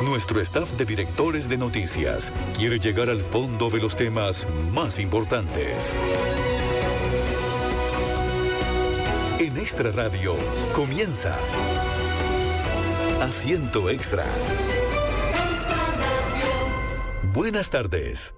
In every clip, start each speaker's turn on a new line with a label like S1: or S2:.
S1: Nuestro staff de directores de noticias quiere llegar al fondo de los temas más importantes. En Extra Radio comienza Asiento Extra. Buenas tardes.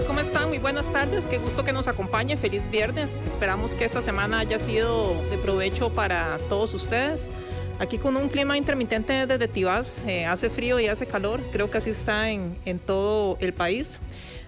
S2: ¿Cómo están? Muy buenas tardes, qué gusto que nos acompañe, feliz viernes. Esperamos que esta semana haya sido de provecho para todos ustedes. Aquí con un clima intermitente desde Tibás, hace frío y hace calor, creo que así está en todo el país.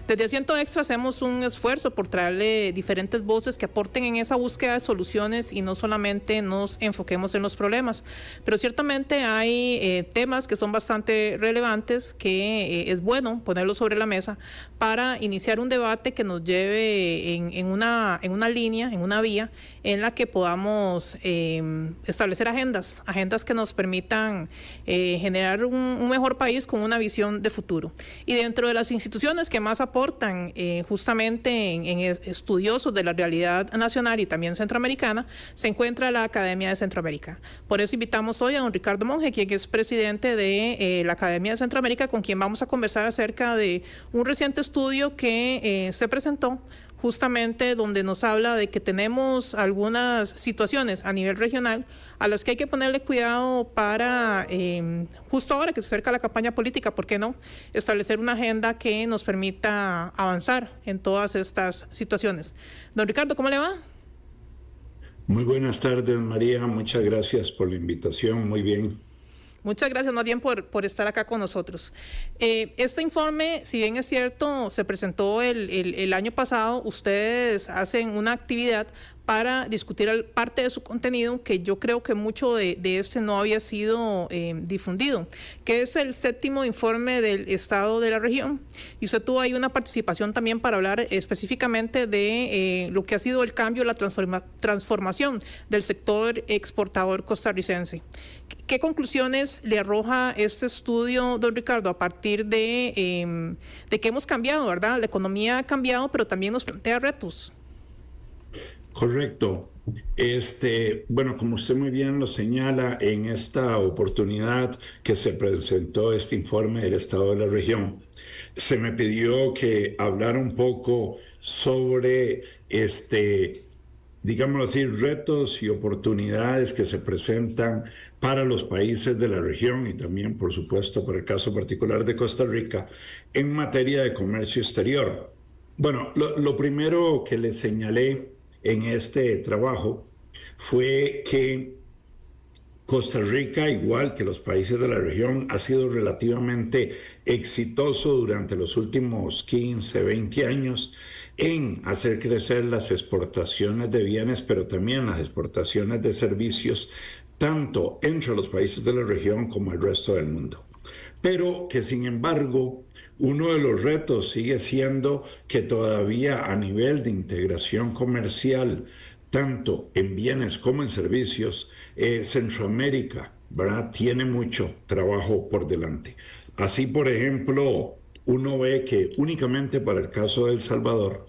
S2: Desde Asiento Extra hacemos un esfuerzo por traerle diferentes voces que aporten en esa búsqueda de soluciones y no solamente nos enfoquemos en los problemas. Pero ciertamente hay temas que son bastante relevantes que es bueno ponerlos sobre la mesa para iniciar un debate que nos lleve en una línea, en una vía en la que podamos establecer agendas que nos permitan generar un mejor país con una visión de futuro. Y dentro de las instituciones que más aportan justamente en estudiosos de la realidad nacional y también centroamericana, se encuentra la Academia de Centroamérica. Por eso invitamos hoy a don Ricardo Monge, quien es presidente de la Academia de Centroamérica, con quien vamos a conversar acerca de un reciente estudio que se presentó justamente donde nos habla de que tenemos algunas situaciones a nivel regional a las que hay que ponerle cuidado para, justo ahora que se acerca la campaña política, ¿por qué no?, establecer una agenda que nos permita avanzar en todas estas situaciones. Don Ricardo, ¿cómo le va?
S3: Muy buenas tardes, María. Muchas gracias por la invitación. Muy bien.
S2: Muchas gracias más bien por estar acá con nosotros. Este informe, si bien es cierto, se presentó el año pasado, ustedes hacen una actividad para discutir parte de su contenido que yo creo que mucho de este no había sido difundido, que es el 7º informe del Estado de la región. Y usted tuvo ahí una participación también para hablar específicamente de lo que ha sido el cambio, la transformación del sector exportador costarricense. ¿Qué conclusiones le arroja este estudio, don Ricardo, a partir de que hemos cambiado, ¿verdad? La economía ha cambiado, pero también nos plantea retos.
S3: Correcto. Bueno, como usted muy bien lo señala, en esta oportunidad que se presentó este informe del Estado de la región, se me pidió que hablara un poco sobre digámoslo así, retos y oportunidades que se presentan para los países de la región y también, por supuesto, para el caso particular de Costa Rica, en materia de comercio exterior. Bueno, lo primero que le señalé en este trabajo fue que Costa Rica, igual que los países de la región, ha sido relativamente exitoso durante los últimos 15, 20 años en hacer crecer las exportaciones de bienes, pero también las exportaciones de servicios, tanto entre los países de la región como el resto del mundo. Pero que sin embargo, uno de los retos sigue siendo que todavía a nivel de integración comercial, tanto en bienes como en servicios, Centroamérica, ¿verdad?, tiene mucho trabajo por delante. Así, por ejemplo, uno ve que únicamente para el caso de El Salvador,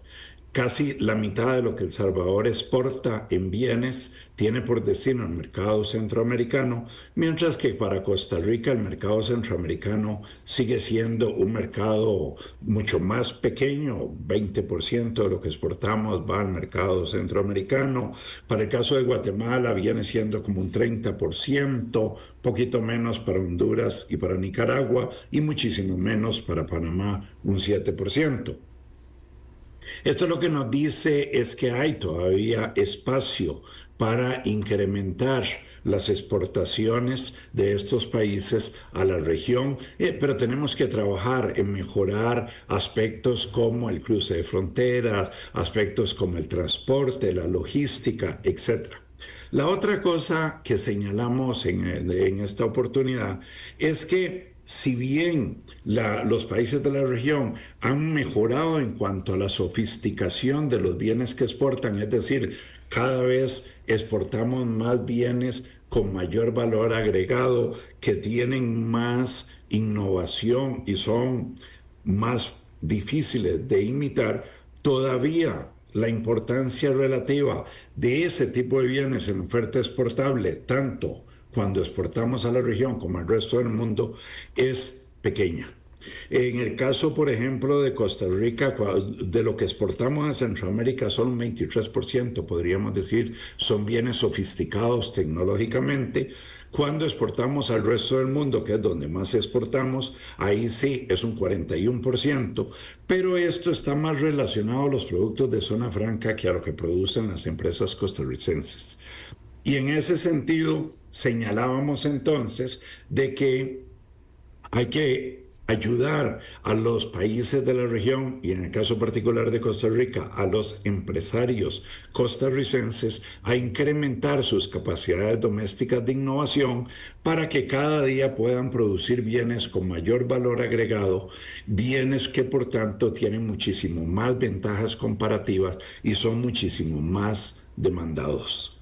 S3: casi la mitad de lo que El Salvador exporta en bienes tiene por destino el mercado centroamericano, mientras que para Costa Rica el mercado centroamericano sigue siendo un mercado mucho más pequeño, 20% de lo que exportamos va al mercado centroamericano. Para el caso de Guatemala viene siendo como un 30%, poquito menos para Honduras y para Nicaragua y muchísimo menos para Panamá, un 7%. Esto lo que nos dice es que hay todavía espacio para incrementar las exportaciones de estos países a la región, pero tenemos que trabajar en mejorar aspectos como el cruce de fronteras, aspectos como el transporte, la logística, etc. La otra cosa que señalamos en esta oportunidad es que si bien los países de la región han mejorado en cuanto a la sofisticación de los bienes que exportan, es decir, cada vez exportamos más bienes con mayor valor agregado, que tienen más innovación y son más difíciles de imitar, todavía la importancia relativa de ese tipo de bienes en oferta exportable, tanto cuando exportamos a la región como al resto del mundo, es pequeña. En el caso, por ejemplo, de Costa Rica, de lo que exportamos a Centroamérica, solo un 23%, podríamos decir, son bienes sofisticados tecnológicamente. Cuando exportamos al resto del mundo, que es donde más exportamos, ahí sí es un 41%, pero esto está más relacionado a los productos de zona franca que a lo que producen las empresas costarricenses. Y en ese sentido, señalábamos entonces de que hay que ayudar a los países de la región y en el caso particular de Costa Rica, a los empresarios costarricenses a incrementar sus capacidades domésticas de innovación para que cada día puedan producir bienes con mayor valor agregado, bienes que por tanto tienen muchísimo más ventajas comparativas y son muchísimo más demandados.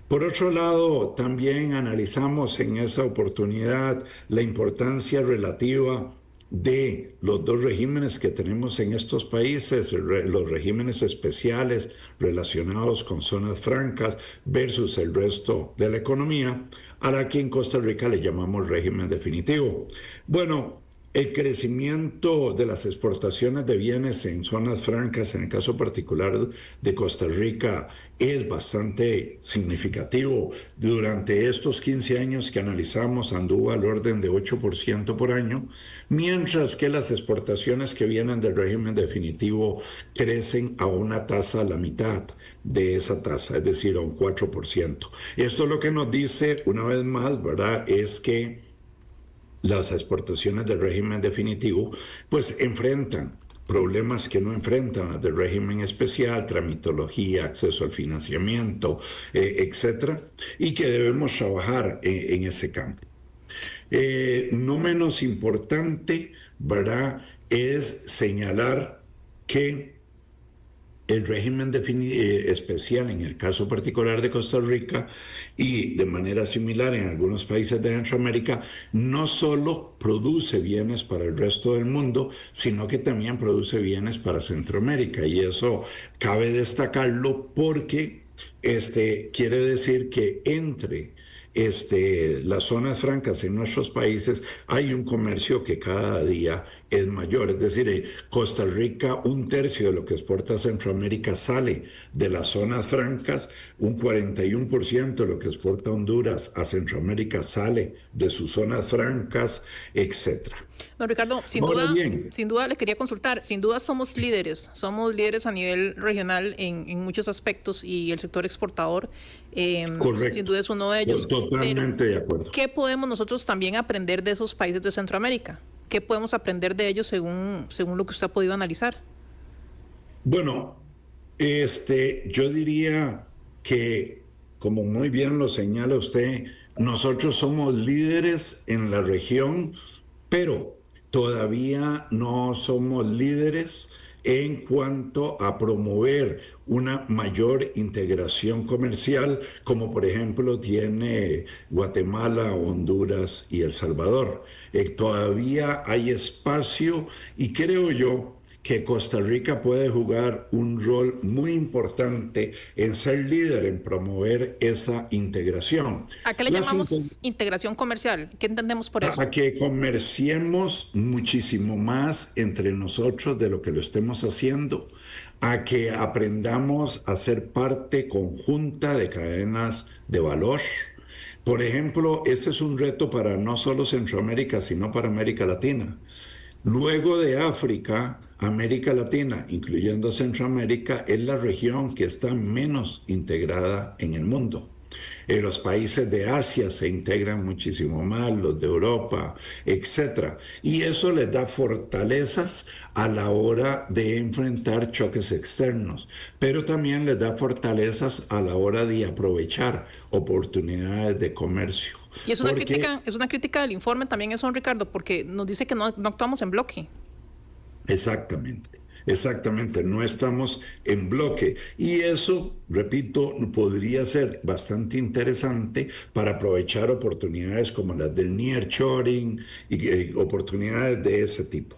S3: Por otro lado, también analizamos en esa oportunidad la importancia relativa de los dos regímenes que tenemos en estos países, los regímenes especiales relacionados con zonas francas versus el resto de la economía, a la que en Costa Rica le llamamos régimen definitivo. Bueno, el crecimiento de las exportaciones de bienes en zonas francas, en el caso particular de Costa Rica, es bastante significativo. Durante estos 15 años que analizamos anduvo al orden de 8% por año, mientras que las exportaciones que vienen del régimen definitivo crecen a una tasa a la mitad de esa tasa, es decir, a un 4%. Esto lo que nos dice, una vez más, ¿verdad?, es que las exportaciones del régimen definitivo pues enfrentan problemas que no enfrentan las del régimen especial, tramitología, acceso al financiamiento, etcétera, y que debemos trabajar en ese campo. No menos importante, ¿verdad?, es señalar que el régimen especial en el caso particular de Costa Rica y de manera similar en algunos países de Centroamérica no solo produce bienes para el resto del mundo, sino que también produce bienes para Centroamérica, y eso cabe destacarlo porque quiere decir que entre las zonas francas en nuestros países hay un comercio que cada día es mayor. Es decir, Costa Rica, 1/3 de lo que exporta a Centroamérica sale de las zonas francas, un 41% de lo que exporta Honduras a Centroamérica sale de sus zonas francas, etc.
S2: Don Ricardo, sin duda le quería consultar, sin duda somos líderes a nivel regional en muchos aspectos y el sector exportador
S3: correcto,
S2: sin duda es uno de ellos.
S3: Totalmente de acuerdo.
S2: ¿Qué podemos nosotros también aprender de esos países de Centroamérica? ¿Qué podemos aprender de ellos según lo que usted ha podido analizar?
S3: Bueno, yo diría que, como muy bien lo señala usted, nosotros somos líderes en la región, pero todavía no somos líderes en cuanto a promover una mayor integración comercial, como por ejemplo tiene Guatemala, Honduras y El Salvador. Todavía hay espacio y creo yo que Costa Rica puede jugar un rol muy importante en ser líder, en promover esa integración.
S2: ¿A qué le llamamos integración comercial? ¿Qué entendemos por eso?
S3: A que comerciemos muchísimo más entre nosotros de lo que lo estemos haciendo, a que aprendamos a ser parte conjunta de cadenas de valor. Por ejemplo, este es un reto para no solo Centroamérica, sino para América Latina. Luego de África, América Latina, incluyendo Centroamérica, es la región que está menos integrada en el mundo. Los países de Asia se integran muchísimo más, los de Europa, etc. Y eso les da fortalezas a la hora de enfrentar choques externos, pero también les da fortalezas a la hora de aprovechar oportunidades de comercio.
S2: Y es una crítica del informe también eso, don Ricardo, porque nos dice que no actuamos en bloque. Exactamente, no estamos en bloque. Y eso, repito, podría ser bastante interesante para aprovechar oportunidades como las del nearshoring y oportunidades de ese tipo.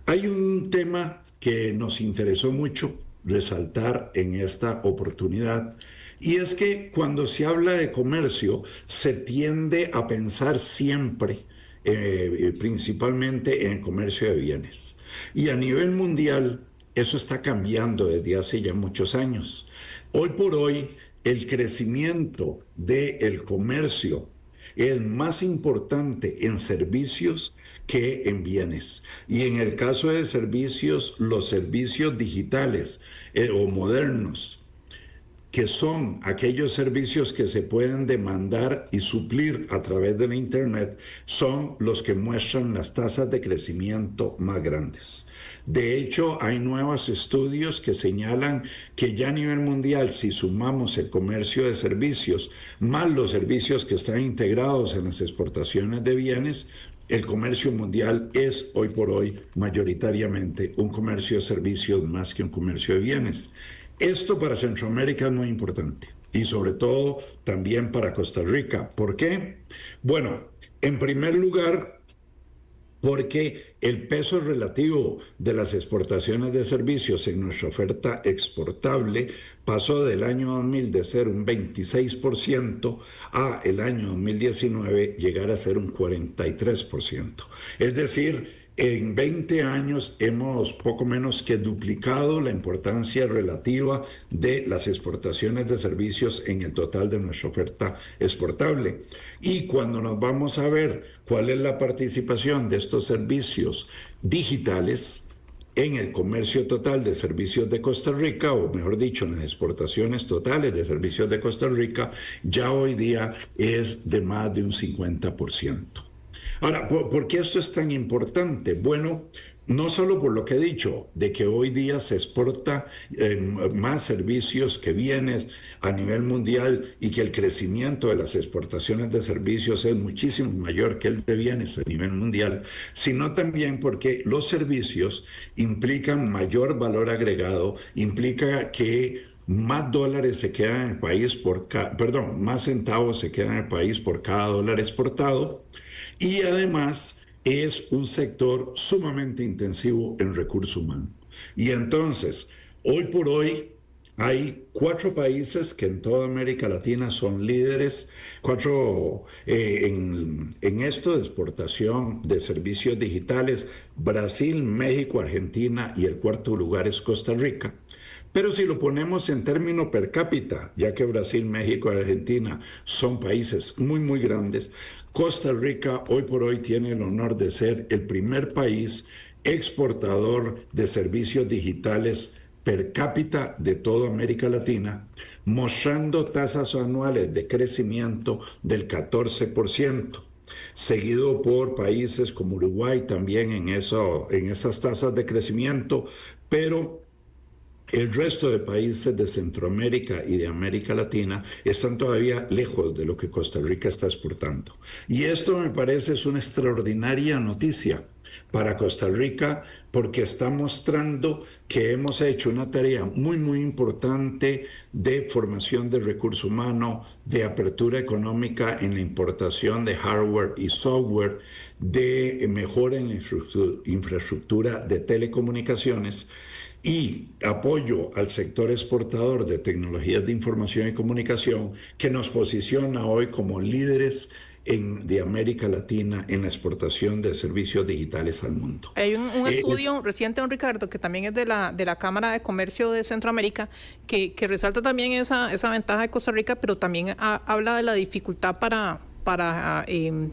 S2: Hay un tema que nos interesó mucho
S3: resaltar en esta oportunidad. Y es que cuando se habla de comercio, se tiende a pensar siempre, principalmente en el comercio de bienes. Y a nivel mundial, eso está cambiando desde hace ya muchos años. Hoy por hoy, el crecimiento del comercio es más importante en servicios que en bienes. Y en el caso de servicios, los servicios digitales o modernos, que son aquellos servicios que se pueden demandar y suplir a través de la Internet, son los que muestran las tasas de crecimiento más grandes. De hecho, hay nuevos estudios que señalan que ya a nivel mundial, si sumamos el comercio de servicios más los servicios que están integrados en las exportaciones de bienes, el comercio mundial es hoy por hoy mayoritariamente un comercio de servicios más que un comercio de bienes. Esto para Centroamérica es muy importante y sobre todo también para Costa Rica. ¿Por qué? Bueno, en primer lugar, porque el peso relativo de las exportaciones de servicios en nuestra oferta exportable pasó del año 2000 de ser un 26% a el año 2019 llegar a ser un 43%. Es decir, en 20 años hemos poco menos que duplicado la importancia relativa de las exportaciones de servicios en el total de nuestra oferta exportable. Y cuando nos vamos a ver cuál es la participación de estos servicios digitales en el comercio total de servicios de Costa Rica, o mejor dicho, en las exportaciones totales de servicios de Costa Rica, ya hoy día es de más de un 50%. Ahora, ¿por qué esto es tan importante? Bueno, no solo por lo que he dicho, de que hoy día se exporta más servicios que bienes a nivel mundial y que el crecimiento de las exportaciones de servicios es muchísimo mayor que el de bienes a nivel mundial, sino también porque los servicios implican mayor valor agregado, implica que más dólares se quedan en el país más centavos se quedan en el país por cada dólar exportado. Y además es un sector sumamente intensivo en recurso humano. Y entonces, hoy por hoy, hay 4 países que en toda América Latina son líderes, en esto de exportación de servicios digitales: Brasil, México, Argentina, y el cuarto lugar es Costa Rica. Pero si lo ponemos en términos per cápita, ya que Brasil, México y Argentina son países muy, muy grandes, Costa Rica hoy por hoy tiene el honor de ser el primer país exportador de servicios digitales per cápita de toda América Latina, mostrando tasas anuales de crecimiento del 14%, seguido por países como Uruguay también en esas tasas de crecimiento, pero el resto de países de Centroamérica y de América Latina están todavía lejos de lo que Costa Rica está exportando. Y esto me parece es una extraordinaria noticia para Costa Rica, porque está mostrando que hemos hecho una tarea muy, muy importante de formación de recurso humano, de apertura económica en la importación de hardware y software, de mejora en la infraestructura de telecomunicaciones y apoyo al sector exportador de tecnologías de información y comunicación, que nos posiciona hoy como líderes de América Latina en la exportación de servicios digitales al mundo.
S2: Hay un estudio reciente, don Ricardo, que también es de la Cámara de Comercio de Centroamérica, que resalta también esa ventaja de Costa Rica, pero también habla de la dificultad para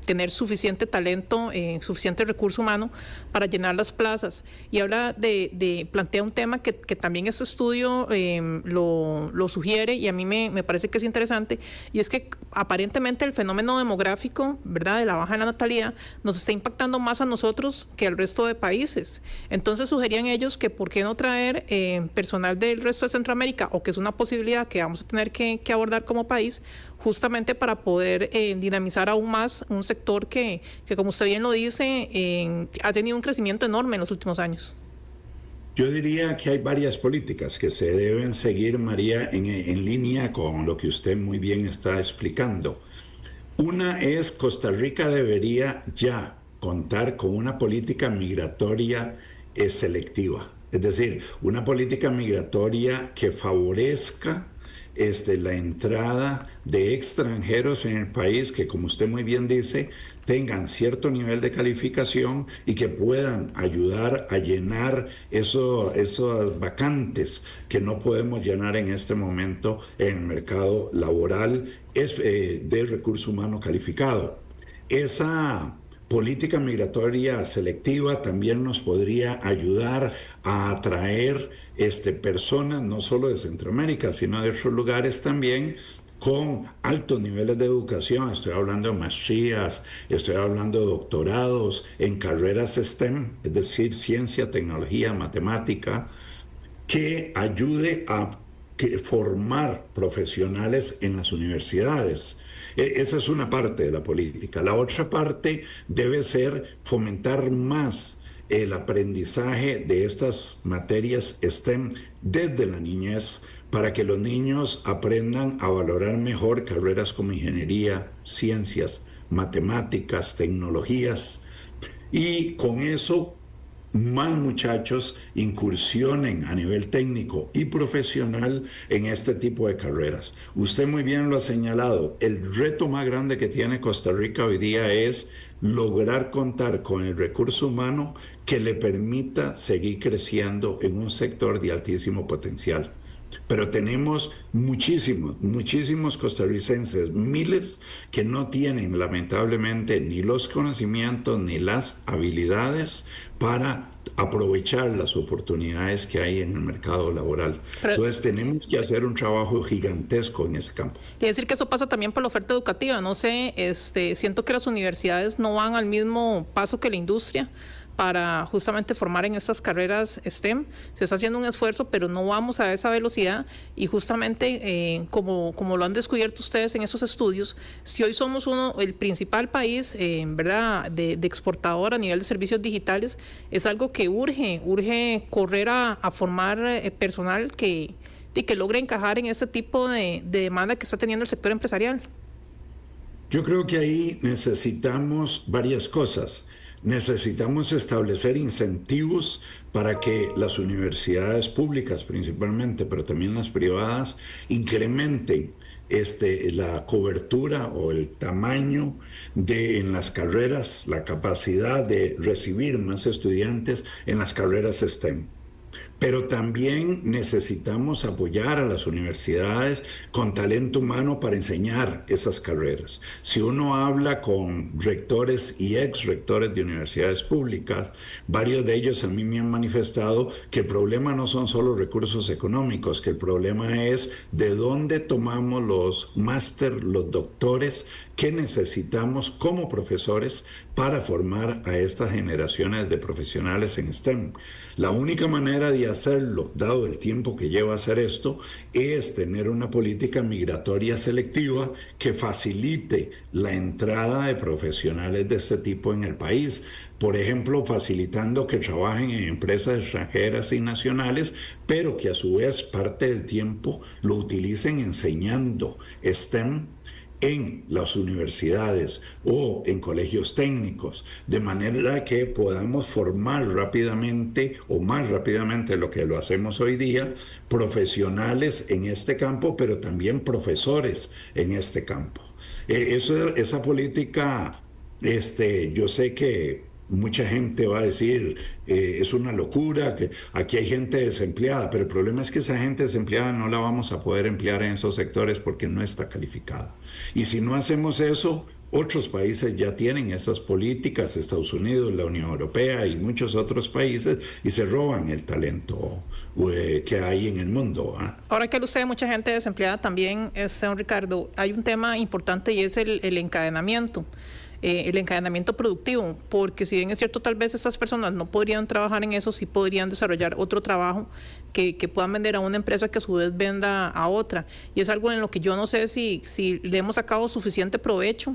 S2: tener suficiente talento, suficiente recurso humano para llenar las plazas. Y habla plantea un tema que también este estudio lo sugiere, y a mí me parece que es interesante, y es que aparentemente el fenómeno demográfico, ¿verdad?, de la baja de la natalidad, nos está impactando más a nosotros que al resto de países. Entonces sugerían ellos que por qué no traer personal del resto de Centroamérica, o que es una posibilidad que vamos a tener que abordar como país, justamente para poder dinamizar aún más un sector que, como usted bien lo dice, ha tenido un crecimiento enorme en los últimos años.
S3: Yo diría que hay varias políticas que se deben seguir, María, en línea con lo que usted muy bien está explicando. Una es, Costa Rica debería ya contar con una política migratoria selectiva. Es decir, una política migratoria que favorezca la entrada de extranjeros en el país que, como usted muy bien dice, tengan cierto nivel de calificación y que puedan ayudar a llenar esas vacantes que no podemos llenar en este momento en el mercado laboral de recurso humano calificado. Esa política migratoria selectiva también nos podría ayudar a atraer personas no solo de Centroamérica, sino de otros lugares también, con altos niveles de educación. Estoy hablando de maestrías, estoy hablando de doctorados en carreras STEM, es decir, ciencia, tecnología, matemática, que ayude a formar profesionales en las universidades. Esa es una parte de la política. La otra parte debe ser fomentar más el aprendizaje de estas materias STEM desde la niñez, para que los niños aprendan a valorar mejor carreras como ingeniería, ciencias, matemáticas, tecnologías, y con eso más muchachos incursionen a nivel técnico y profesional en este tipo de carreras. Usted muy bien lo ha señalado, el reto más grande que tiene Costa Rica hoy día es lograr contar con el recurso humano que le permita seguir creciendo en un sector de altísimo potencial. Pero tenemos muchísimos costarricenses, miles, que no tienen lamentablemente ni los conocimientos ni las habilidades para aprovechar las oportunidades que hay en el mercado laboral. Entonces tenemos que hacer un trabajo gigantesco en ese campo.
S2: Y decir que eso pasa también por la oferta educativa. No sé, siento que las universidades no van al mismo paso que la industria para justamente formar en estas carreras STEM. Se está haciendo un esfuerzo, pero no vamos a esa velocidad, y justamente como lo han descubierto ustedes en esos estudios, si hoy somos el principal país ¿verdad? De exportador a nivel de servicios digitales, es algo que urge correr a formar personal que logre encajar en ese tipo de demanda que está teniendo el sector empresarial.
S3: Yo creo que ahí necesitamos varias cosas. Necesitamos establecer incentivos para que las universidades públicas principalmente, pero también las privadas, incrementen la cobertura o el tamaño en las carreras, la capacidad de recibir más estudiantes en las carreras STEM. Pero también necesitamos apoyar a las universidades con talento humano para enseñar esas carreras. Si uno habla con rectores y ex rectores de universidades públicas, varios de ellos a mí me han manifestado que el problema no son solo recursos económicos, que el problema es de dónde tomamos los máster, los doctores que necesitamos como profesores para formar a estas generaciones de profesionales en STEM. La única manera de hacerlo, dado el tiempo que lleva hacer esto, es tener una política migratoria selectiva que facilite la entrada de profesionales de este tipo en el país. Por ejemplo, facilitando que trabajen en empresas extranjeras y nacionales, pero que a su vez parte del tiempo lo utilicen enseñando STEM en las universidades o en colegios técnicos, de manera que podamos formar rápidamente o más rápidamente de lo que lo hacemos hoy día, profesionales en este campo, pero también profesores en este campo. Esa política, yo sé que mucha gente va a decir, es una locura, que aquí hay gente desempleada, pero el problema es que esa gente desempleada no la vamos a poder emplear en esos sectores porque no está calificada. Y si no hacemos eso, otros países ya tienen esas políticas, Estados Unidos, la Unión Europea y muchos otros países, y se roban el talento que hay en el mundo.
S2: Ahora que usted mucha gente desempleada también, don Ricardo, hay un tema importante y es el encadenamiento. El encadenamiento productivo, porque si bien es cierto, tal vez estas personas no podrían trabajar en eso, sí podrían desarrollar otro trabajo que puedan vender a una empresa que a su vez venda a otra, y es algo en lo que yo no sé si le hemos sacado suficiente provecho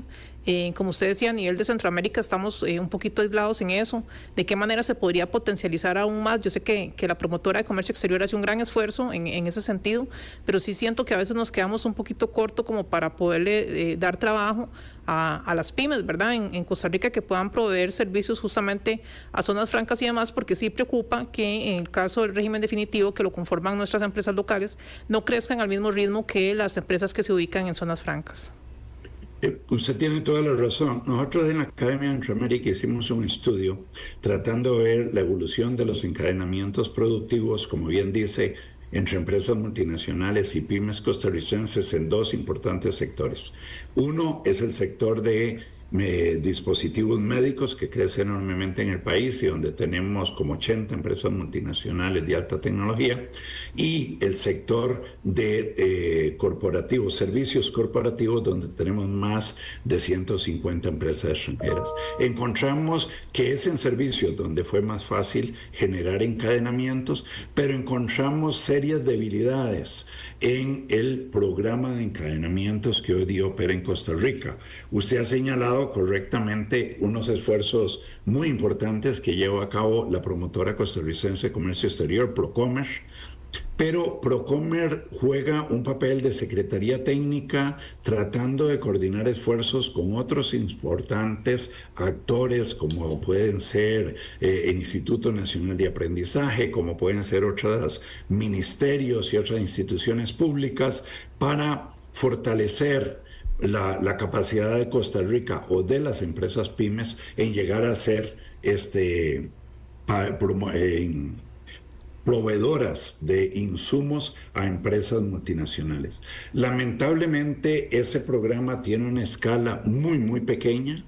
S2: Como usted decía, a nivel de Centroamérica estamos un poquito aislados en eso. ¿De qué manera se podría potencializar aún más? Yo sé que la promotora de comercio exterior hace un gran esfuerzo en ese sentido, pero sí siento que a veces nos quedamos un poquito corto como para poderle dar trabajo a las pymes, ¿verdad? En Costa Rica, que puedan proveer servicios justamente a zonas francas y demás, porque sí preocupa que en el caso del régimen definitivo que lo conforman nuestras empresas locales no crezcan al mismo ritmo que las empresas que se ubican en zonas francas.
S3: Usted tiene toda la razón. Nosotros en la Academia de Centroamérica hicimos un estudio tratando de ver la evolución de los encadenamientos productivos, como bien dice, entre empresas multinacionales y pymes costarricenses en dos importantes sectores. Uno es el sector de dispositivos médicos, que crece enormemente en el país y donde tenemos como 80 empresas multinacionales de alta tecnología, y el sector de corporativos, servicios corporativos, donde tenemos más de 150 empresas extranjeras. Encontramos que es en servicios donde fue más fácil generar encadenamientos, pero encontramos serias debilidades en el programa de encadenamientos que hoy día opera en Costa Rica. Usted ha señalado correctamente unos esfuerzos muy importantes que lleva a cabo la promotora costarricense de comercio exterior, Procomer, pero Procomer juega un papel de secretaría técnica tratando de coordinar esfuerzos con otros importantes actores, como pueden ser el Instituto Nacional de Aprendizaje, como pueden ser otros ministerios y otras instituciones públicas, para fortalecer la capacidad de Costa Rica o de las empresas pymes en llegar a ser proveedoras de insumos a empresas multinacionales. Lamentablemente, ese programa tiene una escala muy, muy pequeña.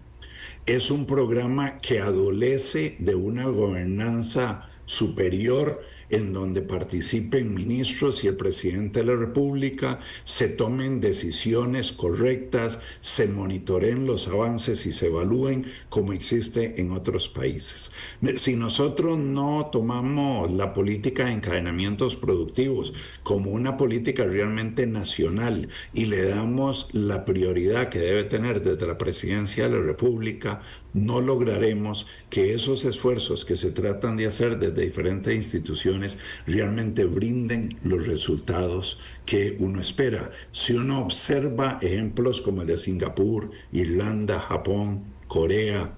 S3: Es un programa que adolece de una gobernanza superior, en donde participen ministros y el presidente de la República, se tomen decisiones correctas, se monitoreen los avances y se evalúen como existe en otros países. Si nosotros no tomamos la política de encadenamientos productivos como una política realmente nacional y le damos la prioridad que debe tener desde la presidencia de la República, no lograremos que esos esfuerzos que se tratan de hacer desde diferentes instituciones realmente brinden los resultados que uno espera. Si uno observa ejemplos como el de Singapur, Irlanda, Japón, Corea,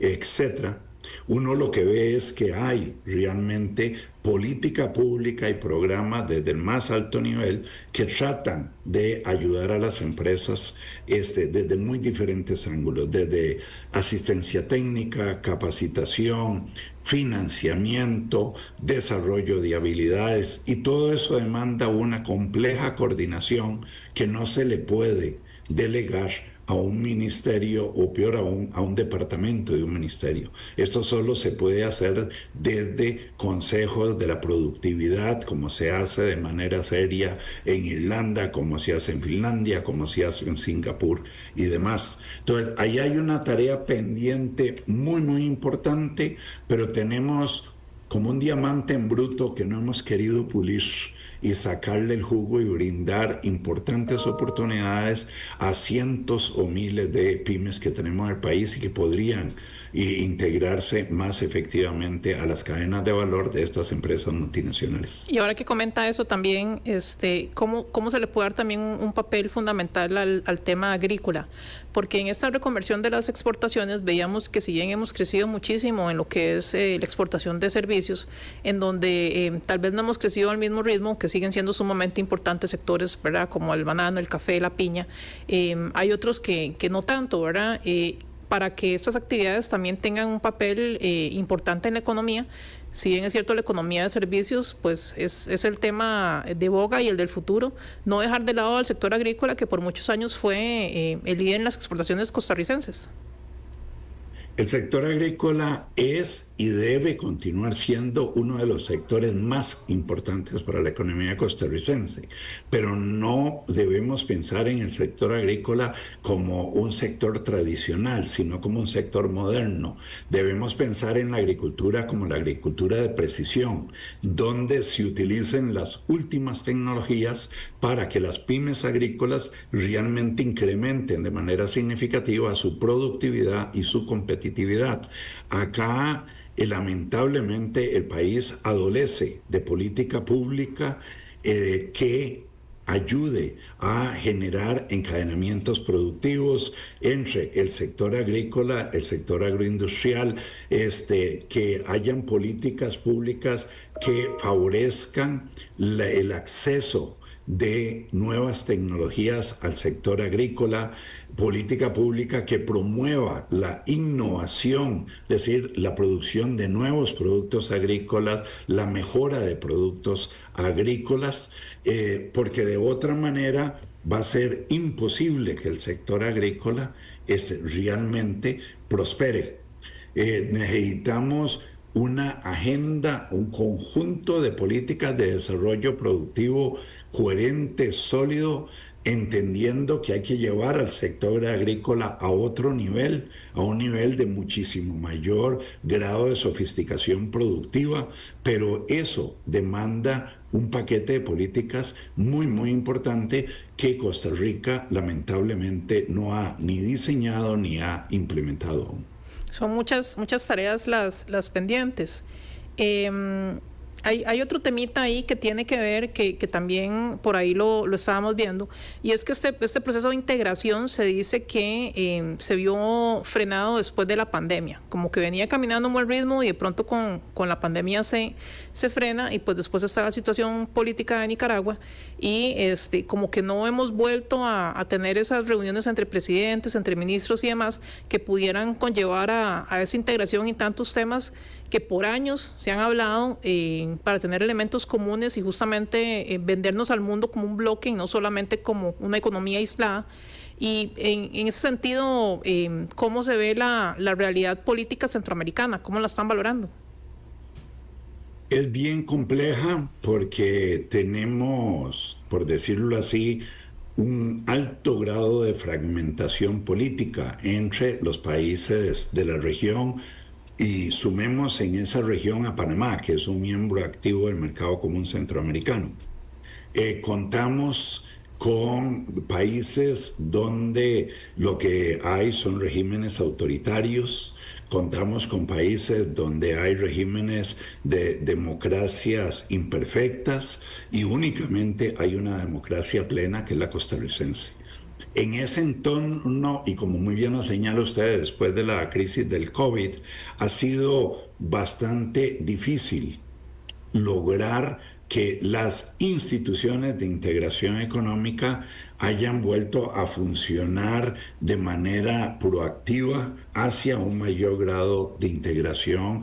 S3: etcétera, uno lo que ve es que hay realmente política pública y programas desde el más alto nivel que tratan de ayudar a las empresas desde muy diferentes ángulos, desde asistencia técnica, capacitación, financiamiento, desarrollo de habilidades, y todo eso demanda una compleja coordinación que no se le puede delegar a un ministerio, o peor aún, a un departamento de un ministerio. Esto solo se puede hacer desde consejos de la productividad, como se hace de manera seria en Irlanda, como se hace en Finlandia, como se hace en Singapur y demás. Entonces, ahí hay una tarea pendiente muy, muy importante, pero tenemos como un diamante en bruto que no hemos querido pulir y sacarle el jugo y brindar importantes oportunidades a cientos o miles de pymes que tenemos en el país y que podrían integrarse más efectivamente a las cadenas de valor de estas empresas multinacionales.
S2: Y ahora que comenta eso también, ¿cómo se le puede dar también un papel fundamental al tema agrícola? Porque en esta reconversión de las exportaciones veíamos que si bien hemos crecido muchísimo en lo que es la exportación de servicios, en donde tal vez no hemos crecido al mismo ritmo, que siguen siendo sumamente importantes sectores, ¿verdad? Como el banano, el café, la piña, hay otros que no tanto, ¿verdad? Para que estas actividades también tengan un papel importante en la economía. Si bien es cierto, la economía de servicios pues es el tema de boga y el del futuro, no dejar de lado al sector agrícola, que por muchos años fue el líder en las exportaciones costarricenses.
S3: El sector agrícola es y debe continuar siendo uno de los sectores más importantes para la economía costarricense. Pero no debemos pensar en el sector agrícola como un sector tradicional, sino como un sector moderno. Debemos pensar en la agricultura como la agricultura de precisión, donde se utilicen las últimas tecnologías para que las pymes agrícolas realmente incrementen de manera significativa su productividad y su competitividad. Acá, lamentablemente, el país adolece de política pública que ayude a generar encadenamientos productivos entre el sector agrícola, el sector agroindustrial, que hayan políticas públicas que favorezcan el acceso de nuevas tecnologías al sector agrícola, política pública que promueva la innovación, es decir, la producción de nuevos productos agrícolas, la mejora de productos agrícolas, porque de otra manera va a ser imposible que el sector agrícola realmente prospere. Necesitamos una agenda, un conjunto de políticas de desarrollo productivo coherente, sólido, entendiendo que hay que llevar al sector agrícola a otro nivel, a un nivel de muchísimo mayor grado de sofisticación productiva, pero eso demanda un paquete de políticas muy, muy importante que Costa Rica lamentablemente no ha ni diseñado ni ha implementado aún.
S2: Son muchas tareas las pendientes. Hay otro temita ahí que tiene que ver, que también por ahí lo estábamos viendo, y es que este proceso de integración se dice que se vio frenado después de la pandemia, como que venía caminando a un buen ritmo y de pronto con la pandemia se frena, y pues después está la situación política de Nicaragua y como que no hemos vuelto a tener esas reuniones entre presidentes, entre ministros y demás que pudieran conllevar a esa integración y tantos temas que por años se han hablado para tener elementos comunes y justamente vendernos al mundo como un bloque y no solamente como una economía aislada. Y en ese sentido, ¿cómo se ve la realidad política centroamericana? ¿Cómo la están valorando?
S3: Es bien compleja porque tenemos, por decirlo así, un alto grado de fragmentación política entre los países de la región. Y sumemos en esa región a Panamá, que es un miembro activo del Mercado Común Centroamericano. Contamos con países donde lo que hay son regímenes autoritarios, contamos con países donde hay regímenes de democracias imperfectas y únicamente hay una democracia plena que es la costarricense. En ese entorno, y como muy bien lo señala usted, después de la crisis del COVID, ha sido bastante difícil lograr que las instituciones de integración económica hayan vuelto a funcionar de manera proactiva hacia un mayor grado de integración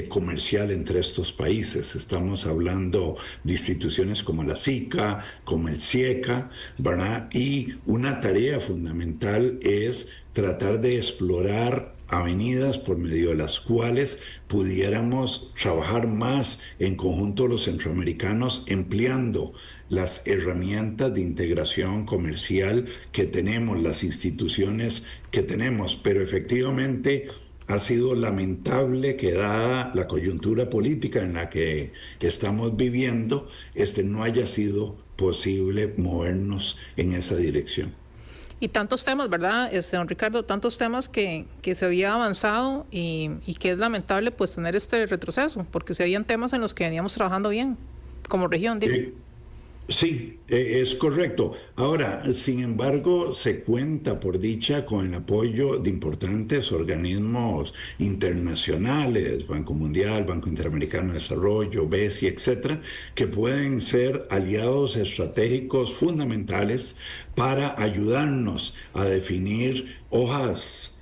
S3: comercial entre estos países. Estamos hablando de instituciones como la SICA, como el CIECA, ¿verdad? Y una tarea fundamental es tratar de explorar avenidas por medio de las cuales pudiéramos trabajar más en conjunto los centroamericanos empleando las herramientas de integración comercial que tenemos, las instituciones que tenemos, pero efectivamente ha sido lamentable que dada la coyuntura política en la que estamos viviendo, no haya sido posible movernos en esa dirección.
S2: Y tantos temas, ¿verdad, don Ricardo? Tantos temas que se había avanzado y que es lamentable pues tener este retroceso, porque se habían temas en los que veníamos trabajando bien, como región, digo.
S3: Sí, es correcto. Ahora, sin embargo, se cuenta, por dicha, con el apoyo de importantes organismos internacionales, Banco Mundial, Banco Interamericano de Desarrollo, BESI, etcétera, que pueden ser aliados estratégicos fundamentales para ayudarnos a definir hojas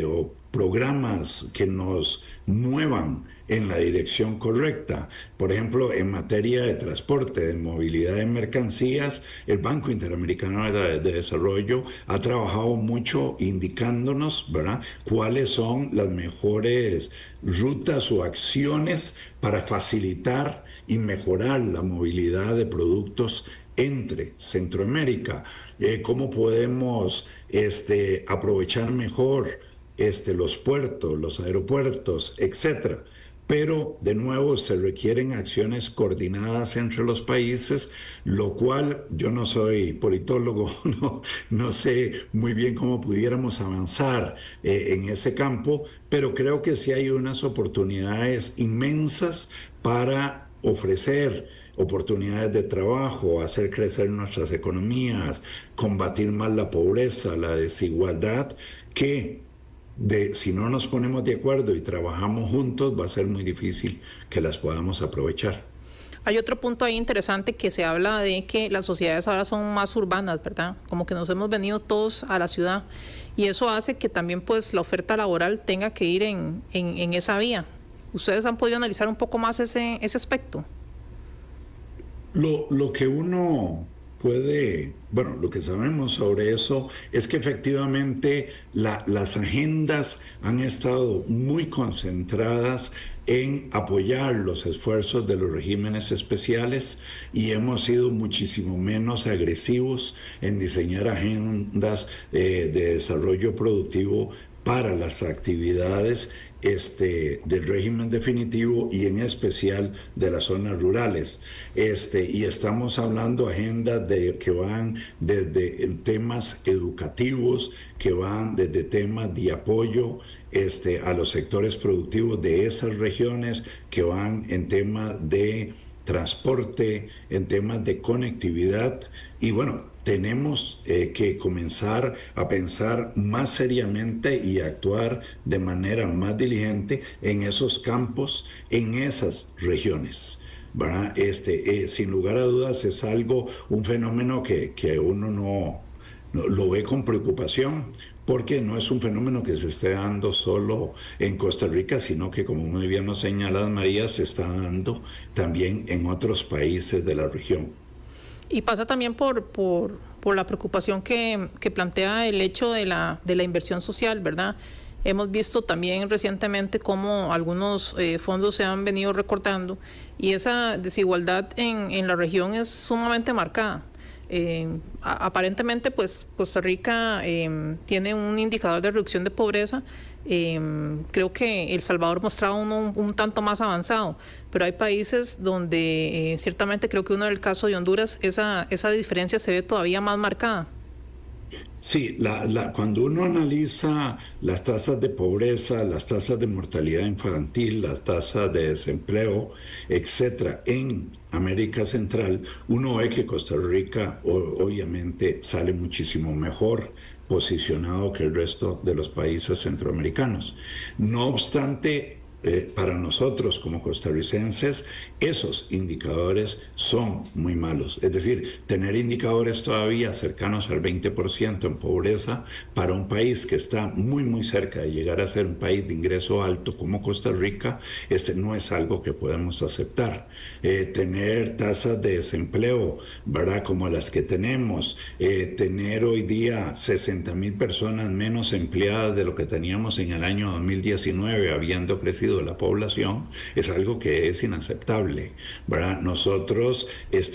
S3: o programas que nos muevan en la dirección correcta. Por ejemplo, en materia de transporte, de movilidad de mercancías, el Banco Interamericano de Desarrollo ha trabajado mucho indicándonos, ¿verdad?, cuáles son las mejores rutas o acciones para facilitar y mejorar la movilidad de productos entre Centroamérica, cómo podemos aprovechar mejor los puertos, los aeropuertos, etcétera. Pero, de nuevo, se requieren acciones coordinadas entre los países, lo cual yo no soy politólogo, no sé muy bien cómo pudiéramos avanzar en ese campo, pero creo que sí hay unas oportunidades inmensas para ofrecer oportunidades de trabajo, hacer crecer nuestras economías, combatir más la pobreza, la desigualdad, que si no nos ponemos de acuerdo y trabajamos juntos, va a ser muy difícil que las podamos aprovechar.
S2: Hay otro punto ahí interesante que se habla de que las sociedades ahora son más urbanas, ¿verdad? Como que nos hemos venido todos a la ciudad y eso hace que también pues la oferta laboral tenga que ir en esa vía. ¿Ustedes han podido analizar un poco más ese aspecto?
S3: Lo que uno puede, bueno, lo que sabemos sobre eso es que efectivamente las agendas han estado muy concentradas en apoyar los esfuerzos de los regímenes especiales y hemos sido muchísimo menos agresivos en diseñar agendas de desarrollo productivo para las actividades del régimen definitivo y en especial de las zonas rurales. Y estamos hablando agendas que van desde temas educativos, que van desde temas de apoyo a los sectores productivos de esas regiones, que van en temas de transporte, en temas de conectividad. Y bueno, tenemos que comenzar a pensar más seriamente y actuar de manera más diligente en esos campos, en esas regiones, ¿verdad? Sin lugar a dudas es un fenómeno que uno no lo ve con preocupación, porque no es un fenómeno que se esté dando solo en Costa Rica, sino que, como muy bien nos señala María, se está dando también en otros países de la región.
S2: Y pasa también por la preocupación que plantea el hecho de la inversión social, ¿verdad? Hemos visto también recientemente cómo algunos fondos se han venido recortando y esa desigualdad en la región es sumamente marcada. Aparentemente, pues Costa Rica tiene un indicador de reducción de pobreza. Creo que El Salvador mostraba uno un tanto más avanzado, pero hay países donde ciertamente creo que uno del caso de Honduras, esa diferencia se ve todavía más marcada.
S3: Sí, cuando uno analiza las tasas de pobreza, las tasas de mortalidad infantil, las tasas de desempleo, etcétera, en América Central, uno ve que Costa Rica obviamente sale muchísimo mejor posicionado que el resto de los países centroamericanos. No obstante, para nosotros como costarricenses, esos indicadores son muy malos. Es decir, tener indicadores todavía cercanos al 20% en pobreza para un país que está muy, muy cerca de llegar a ser un país de ingreso alto como Costa Rica, no es algo que podemos aceptar. Tener tasas de desempleo, ¿verdad?, como las que tenemos, tener hoy día 60,000 personas menos empleadas de lo que teníamos en el año 2019, habiendo crecido la población, es algo que es inaceptable, ¿verdad? Nosotros,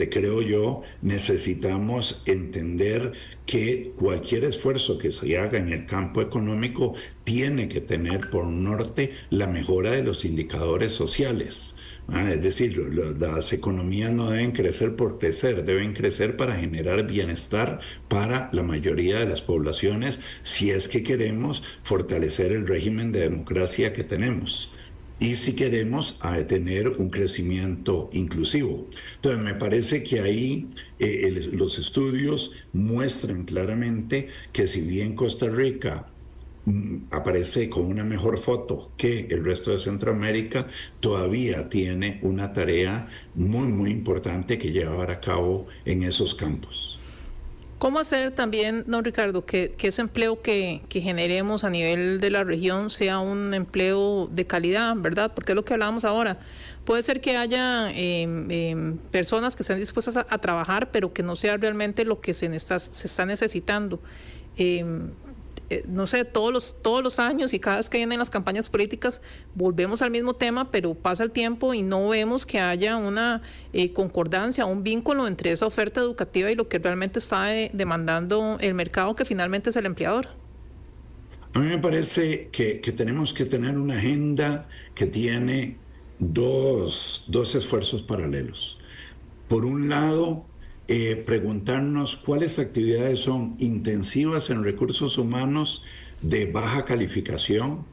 S3: creo yo, necesitamos entender que cualquier esfuerzo que se haga en el campo económico tiene que tener por norte la mejora de los indicadores sociales. Es decir, las economías no deben crecer por crecer, deben crecer para generar bienestar para la mayoría de las poblaciones, si es que queremos fortalecer el régimen de democracia que tenemos y si queremos tener un crecimiento inclusivo. Entonces, me parece que ahí los estudios muestran claramente que si bien Costa Rica aparece con una mejor foto que el resto de Centroamérica, todavía tiene una tarea muy, muy importante que llevar a cabo en esos campos.
S2: ¿Cómo hacer también, don Ricardo, que ese empleo que generemos a nivel de la región sea un empleo de calidad, ¿verdad? Porque es lo que hablábamos ahora. Puede ser que haya personas que estén dispuestas a trabajar, pero que no sea realmente lo que se está necesitando. No sé, todos los años y cada vez que vienen las campañas políticas volvemos al mismo tema, pero pasa el tiempo y no vemos que haya una concordancia, un vínculo entre esa oferta educativa y lo que realmente está demandando el mercado, que finalmente es el empleador.
S3: A mí me parece que tenemos que tener una agenda que tiene dos esfuerzos paralelos. Por un lado, preguntarnos cuáles actividades son intensivas en recursos humanos de baja calificación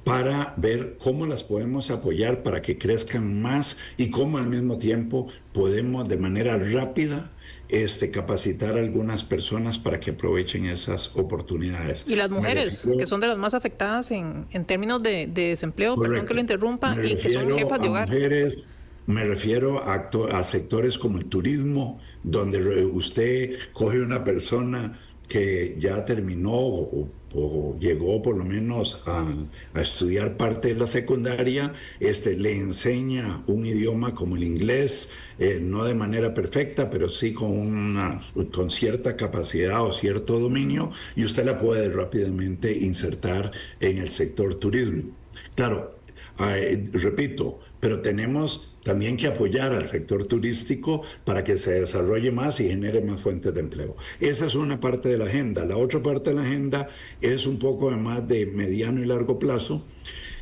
S3: para ver cómo las podemos apoyar para que crezcan más y cómo al mismo tiempo podemos de manera rápida capacitar a algunas personas para que aprovechen esas oportunidades.
S2: Y las mujeres, que son de las más afectadas en términos de desempleo, correcto, perdón que lo interrumpa, y que son jefas de hogar.
S3: Mujeres, me refiero a sectores como el turismo, donde usted coge una persona que ya terminó o llegó por lo menos a estudiar parte de la secundaria, le enseña un idioma como el inglés, no de manera perfecta, pero sí con cierta capacidad o cierto dominio, y usted la puede rápidamente insertar en el sector turismo. Claro, repito, pero tenemos también que apoyar al sector turístico para que se desarrolle más y genere más fuentes de empleo. Esa es una parte de la agenda. La otra parte de la agenda es un poco más de mediano y largo plazo,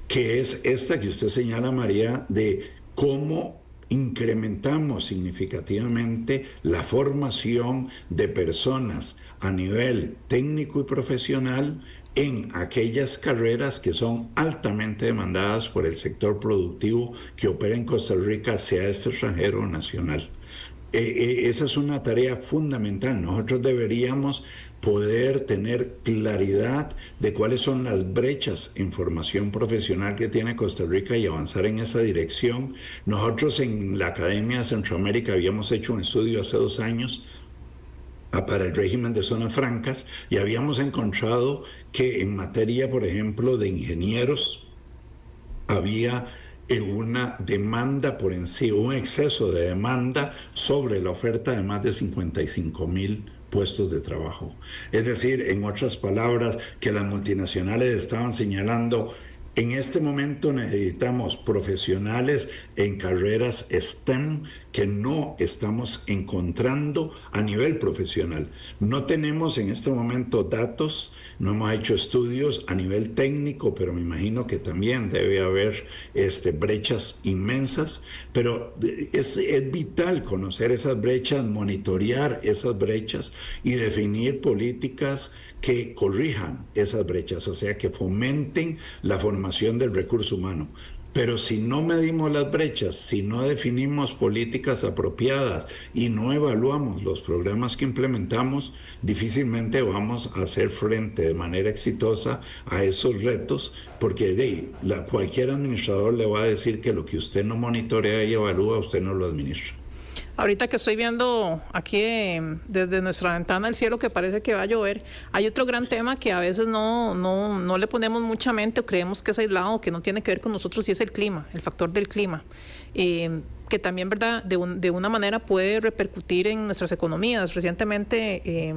S3: que es esta que usted señala, María, de cómo incrementamos significativamente la formación de personas a nivel técnico y profesional en aquellas carreras que son altamente demandadas por el sector productivo que opera en Costa Rica, sea extranjero o nacional. Esa es una tarea fundamental. Nosotros deberíamos poder tener claridad de cuáles son las brechas en formación profesional que tiene Costa Rica y avanzar en esa dirección. Nosotros en la Academia de Centroamérica habíamos hecho un estudio hace 2 años para el régimen de zonas francas y habíamos encontrado que en materia, por ejemplo, de ingenieros, había una demanda por en sí, un exceso de demanda sobre la oferta de más de 55,000 puestos de trabajo. Es decir, en otras palabras, que las multinacionales estaban señalando: en este momento necesitamos profesionales en carreras STEM que no estamos encontrando a nivel profesional. No tenemos en este momento datos, no hemos hecho estudios a nivel técnico, pero me imagino que también debe haber brechas inmensas, pero es vital conocer esas brechas, monitorear esas brechas y definir políticas que corrijan esas brechas, o sea, que fomenten la formación del recurso humano. Pero si no medimos las brechas, si no definimos políticas apropiadas y no evaluamos los programas que implementamos, difícilmente vamos a hacer frente de manera exitosa a esos retos, porque cualquier administrador le va a decir que lo que usted no monitorea y evalúa, usted no lo administra.
S2: Ahorita que estoy viendo aquí desde nuestra ventana el cielo que parece que va a llover, hay otro gran tema que a veces no le ponemos mucha mente o creemos que es aislado o que no tiene que ver con nosotros, y es el clima, el factor del clima, que también, ¿verdad?, de una manera puede repercutir en nuestras economías. Recientemente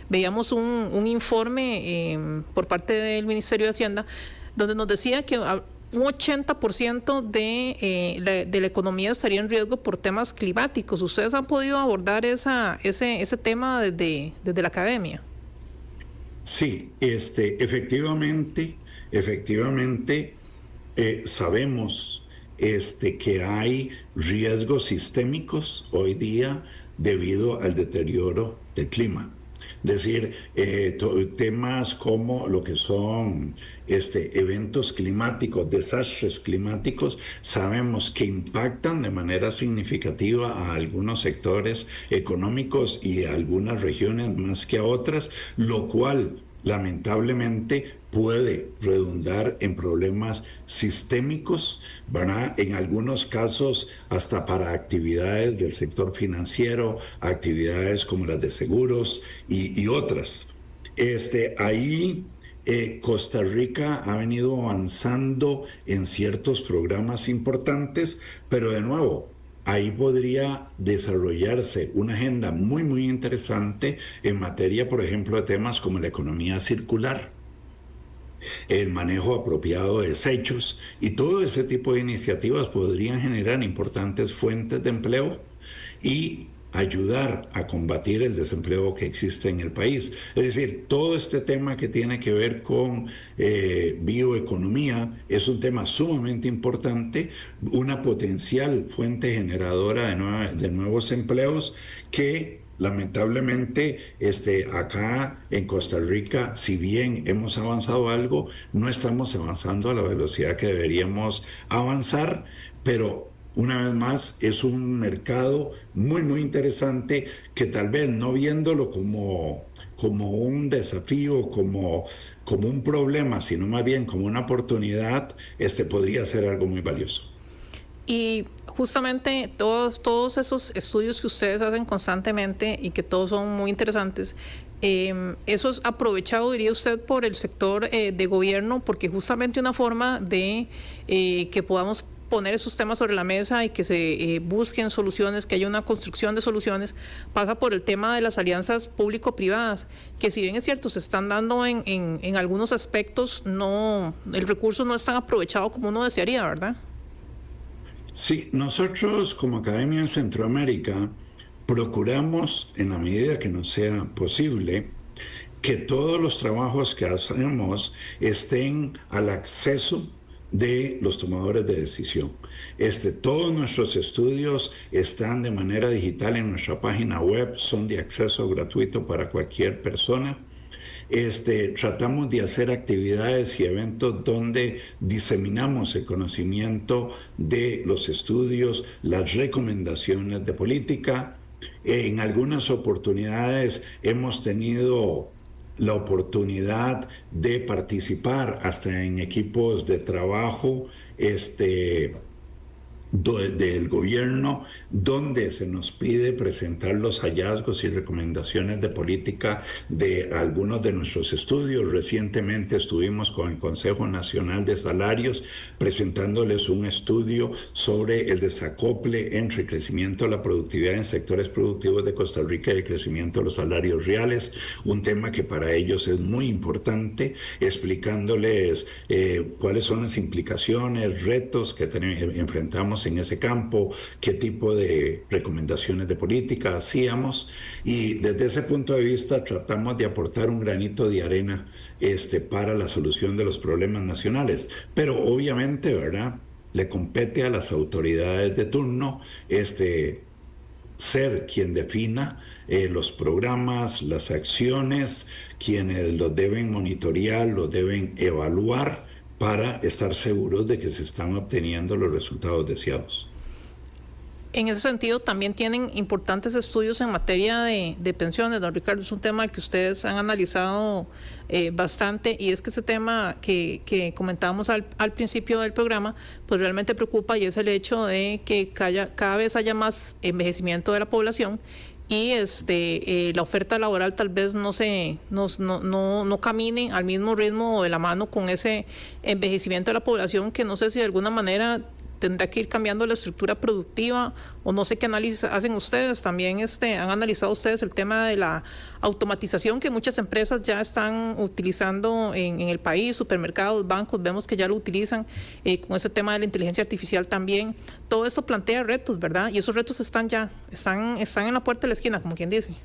S2: veíamos un informe por parte del Ministerio de Hacienda donde nos decía que un 80% de la economía estaría en riesgo por temas climáticos. ¿Ustedes han podido abordar ese tema desde la academia?
S3: Sí, efectivamente, sabemos que hay riesgos sistémicos hoy día debido al deterioro del clima. Es decir, temas como lo que son eventos climáticos, desastres climáticos, sabemos que impactan de manera significativa a algunos sectores económicos y a algunas regiones más que a otras, lo cual lamentablemente puede redundar en problemas sistémicos, ¿verdad? En algunos casos hasta para actividades del sector financiero, actividades como las de seguros y otras. Ahí Costa Rica ha venido avanzando en ciertos programas importantes, pero de nuevo, ahí podría desarrollarse una agenda muy, muy interesante en materia, por ejemplo, de temas como la economía circular, el manejo apropiado de desechos, y todo ese tipo de iniciativas podrían generar importantes fuentes de empleo y ayudar a combatir el desempleo que existe en el país. Es decir, todo este tema que tiene que ver con bioeconomía es un tema sumamente importante, una potencial fuente generadora de nuevos empleos que lamentablemente acá en Costa Rica, si bien hemos avanzado algo, no estamos avanzando a la velocidad que deberíamos avanzar, pero una vez más, es un mercado muy, muy interesante que tal vez no viéndolo como un desafío, como un problema, sino más bien como una oportunidad, podría ser algo muy valioso.
S2: Y justamente todos esos estudios que ustedes hacen constantemente y que todos son muy interesantes, eso es aprovechado, diría usted, por el sector de gobierno, porque justamente una forma de que podamos poner esos temas sobre la mesa y que se busquen soluciones, que haya una construcción de soluciones, pasa por el tema de las alianzas público-privadas, que si bien es cierto, se están dando en algunos aspectos, el recurso no es tan aprovechado como uno desearía, ¿verdad?
S3: Sí, nosotros como Academia de Centroamérica procuramos, en la medida que nos sea posible, que todos los trabajos que hacemos estén al acceso de los tomadores de decisión. Todos nuestros estudios están de manera digital en nuestra página web, son de acceso gratuito para cualquier persona. Tratamos de hacer actividades y eventos donde diseminamos el conocimiento de los estudios, las recomendaciones de política. En algunas oportunidades hemos tenido la oportunidad de participar hasta en equipos de trabajo del gobierno, donde se nos pide presentar los hallazgos y recomendaciones de política de algunos de nuestros estudios. Recientemente estuvimos con el Consejo Nacional de Salarios presentándoles un estudio sobre el desacople entre el crecimiento de la productividad en sectores productivos de Costa Rica y el crecimiento de los salarios reales, un tema que para ellos es muy importante, explicándoles cuáles son las implicaciones, retos que enfrentamos en ese campo, qué tipo de recomendaciones de política hacíamos, y desde ese punto de vista tratamos de aportar un granito de arena para la solución de los problemas nacionales. Pero obviamente, ¿verdad?, le compete a las autoridades de turno ser quien defina los programas, las acciones, quienes los deben monitorear, los deben evaluar, para estar seguros de que se están obteniendo los resultados deseados.
S2: En ese sentido, también tienen importantes estudios en materia de pensiones, don Ricardo. Es un tema que ustedes han analizado bastante, y es que ese tema que comentábamos al principio del programa, pues realmente preocupa, y es el hecho de que cada vez haya más envejecimiento de la población, y la oferta laboral tal vez no camine al mismo ritmo o de la mano con ese envejecimiento de la población, que no sé si de alguna manera tendrá que ir cambiando la estructura productiva, o no sé qué análisis hacen ustedes. También han analizado ustedes el tema de la automatización que muchas empresas ya están utilizando en el país, supermercados, bancos, vemos que ya lo utilizan, con ese tema de la inteligencia artificial también. Todo esto plantea retos, ¿verdad? Y esos retos están en la puerta de la esquina, como quien dice.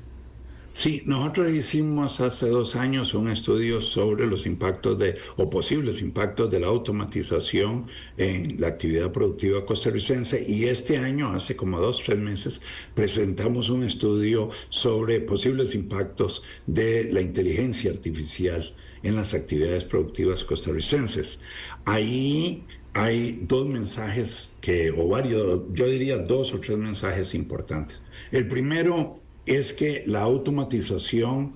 S3: Sí, nosotros hicimos hace 2 años un estudio sobre los impactos o posibles impactos de la automatización en la actividad productiva costarricense, y este año, hace como 2-3 meses, presentamos un estudio sobre posibles impactos de la inteligencia artificial en las actividades productivas costarricenses. Ahí hay 2 mensajes yo diría 2 o 3 mensajes importantes. El primero es que la automatización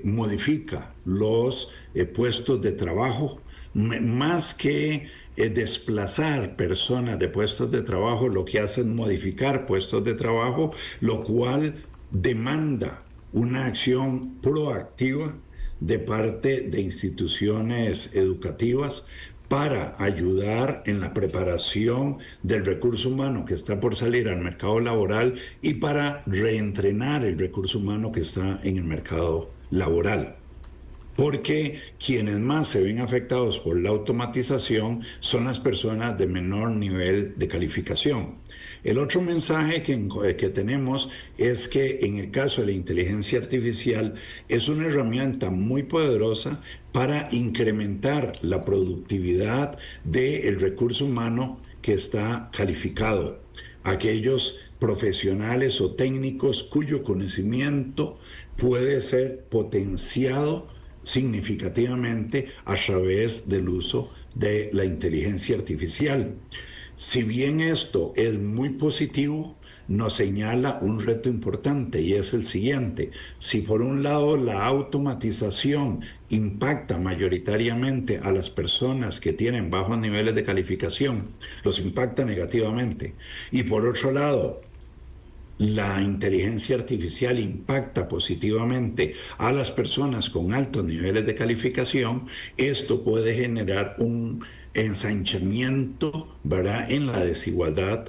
S3: modifica los puestos de trabajo, más que desplazar personas de puestos de trabajo, lo que hace es modificar puestos de trabajo, lo cual demanda una acción proactiva de parte de instituciones educativas para ayudar en la preparación del recurso humano que está por salir al mercado laboral y para reentrenar el recurso humano que está en el mercado laboral. Porque quienes más se ven afectados por la automatización son las personas de menor nivel de calificación. El otro mensaje que tenemos es que en el caso de la inteligencia artificial es una herramienta muy poderosa para incrementar la productividad del recurso humano que está calificado. Aquellos profesionales o técnicos cuyo conocimiento puede ser potenciado significativamente a través del uso de la inteligencia artificial. Si bien esto es muy positivo, nos señala un reto importante y es el siguiente. Si por un lado la automatización impacta mayoritariamente a las personas que tienen bajos niveles de calificación, los impacta negativamente. Y por otro lado, la inteligencia artificial impacta positivamente a las personas con altos niveles de calificación, esto puede generar un ensanchamiento, ¿verdad?, en la desigualdad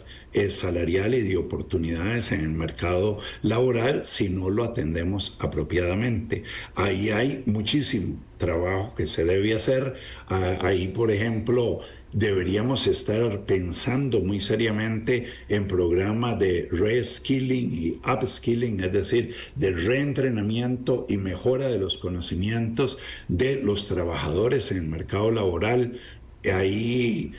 S3: salarial y de oportunidades en el mercado laboral si no lo atendemos apropiadamente. Ahí hay muchísimo trabajo que se debe hacer. Ahí, por ejemplo, deberíamos estar pensando muy seriamente en programas de reskilling y upskilling, es decir, de reentrenamiento y mejora de los conocimientos de los trabajadores en el mercado laboral. Ahí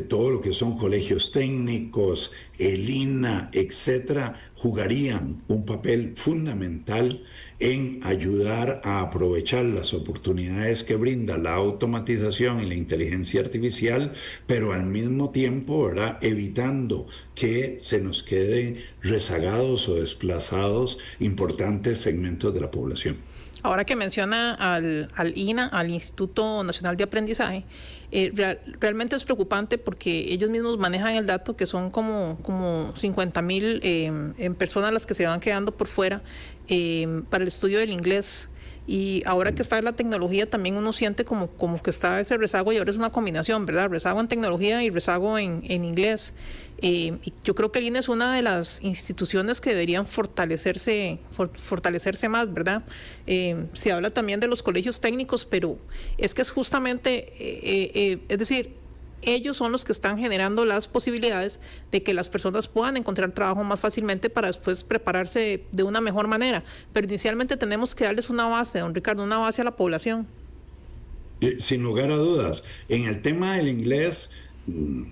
S3: todo lo que son colegios técnicos, el INA, etcétera, jugarían un papel fundamental en ayudar a aprovechar las oportunidades que brinda la automatización y la inteligencia artificial, pero al mismo tiempo, ¿verdad?, evitando que se nos queden rezagados o desplazados importantes segmentos de la población.
S2: Ahora que menciona al INA, al Instituto Nacional de Aprendizaje, realmente es preocupante porque ellos mismos manejan el dato que son como 50,000 personas las que se van quedando por fuera para el estudio del inglés. Y ahora que está la tecnología también uno siente como que está ese rezago y ahora es una combinación, ¿verdad? Rezago en tecnología y rezago en inglés. Y yo creo que el INE es una de las instituciones que deberían fortalecerse más, ¿verdad? Se habla también de los colegios técnicos, pero es que es justamente, es decir, ellos son los que están generando las posibilidades de que las personas puedan encontrar trabajo más fácilmente para después prepararse de una mejor manera. Pero inicialmente tenemos que darles una base, don Ricardo, una base a la población.
S3: Sin lugar a dudas. En el tema del inglés,